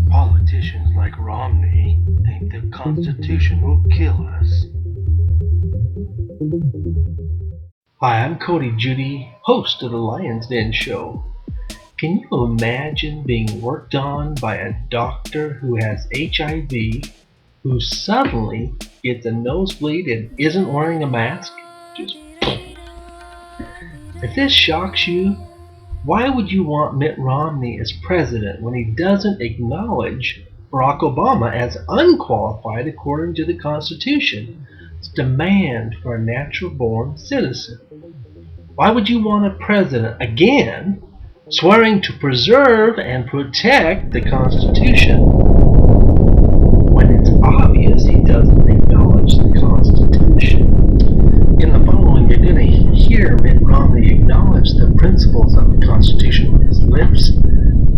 Politicians like Romney think the Constitution will kill us. Hi, I'm Cody, Judy, host of the Lion's Den Show. Can you imagine being worked on by a doctor who has HIV, who suddenly gets a nosebleed and isn't wearing a mask? Just if this shocks you, why would you want Mitt Romney as president when he doesn't acknowledge Barack Obama as unqualified according to the Constitution's demand for a natural-born citizen? Why would you want a president, again, swearing to preserve and protect the Constitution when it's obvious he doesn't acknowledge the Constitution? In the following, you're going to hear Mitt Romney acknowledge the principles of the Constitution with his lips,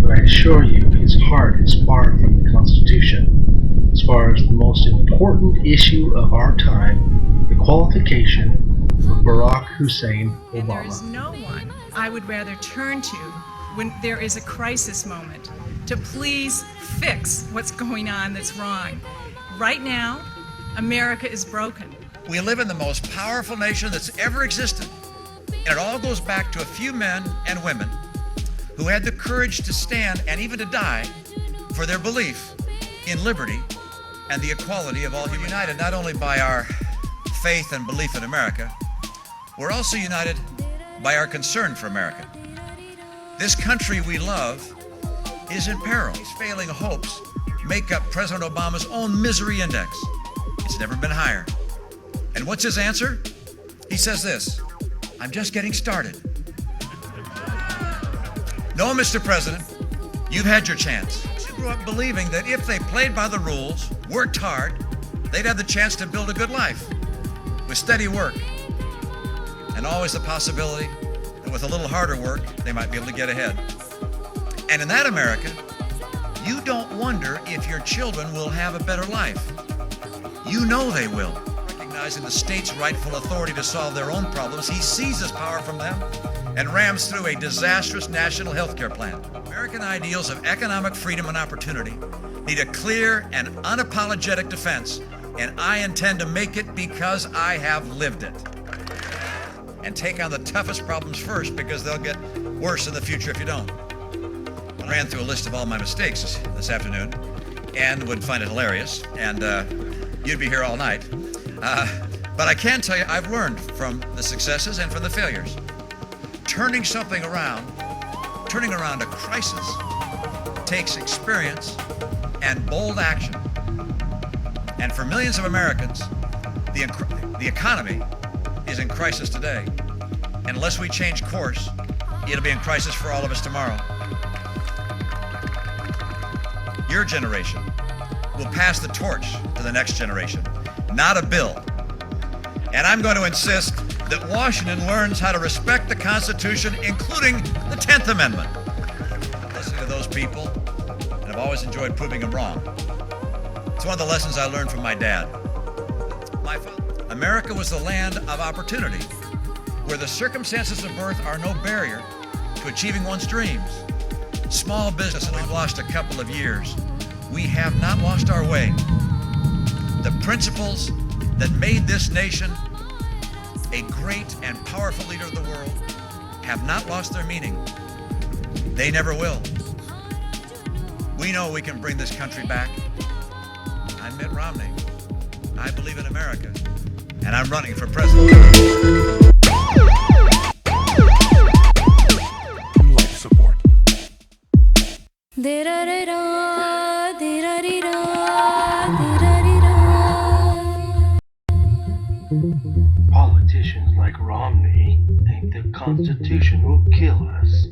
but I assure you his heart is far from the Constitution as far as the most important issue of our time, the qualification for Barack Hussein Obama. And there is no one I would rather turn to when there is a crisis moment to please fix what's going on that's wrong. Right now, America is broken. We live in the most powerful nation that's ever existed. And it all goes back to a few men and women who had the courage to stand and even to die for their belief in liberty and the equality of all humans. United not only by our faith and belief in America, we're also united by our concern for America. This country we love is in peril. These failing hopes make up President Obama's own misery index. It's never been higher. And what's his answer? He says this: I'm just getting started. No, Mr. President, you've had your chance. You grew up believing that if they played by the rules, worked hard, they'd have the chance to build a good life with steady work, and always the possibility that with a little harder work, they might be able to get ahead. And in that America, you don't wonder if your children will have a better life. You know they will. Recognizing the state's rightful authority to solve their own problems, he seizes power from them and rams through a disastrous national health care plan. American ideals of economic freedom and opportunity need a clear and unapologetic defense, and I intend to make it because I have lived it. And take on the toughest problems first, because they'll get worse in the future if you don't. I ran through a list of all my mistakes this afternoon and would find it hilarious, and you'd be here all night. But I can tell you I've learned from the successes and from the failures. Turning something around, turning around a crisis, takes experience and bold action. And for millions of Americans, the economy is in crisis today. And unless we change course, it'll be in crisis for all of us tomorrow. Your generation will pass the torch to the next generation, not a bill. And I'm going to insist that Washington learns how to respect the Constitution, including the 10th Amendment. Listening to those people, and I've always enjoyed proving them wrong. It's one of the lessons I learned from my dad. My father. America was the land of opportunity, where the circumstances of birth are no barrier to achieving one's dreams. Small business, and we've lost a couple of years. We have not lost our way. The principles that made this nation a great and powerful leader of the world have not lost their meaning. They never will. We know we can bring this country back. I'm Mitt Romney. I believe in America, and I'm running for president. Life support. Politicians like Romney think the Constitution will kill us.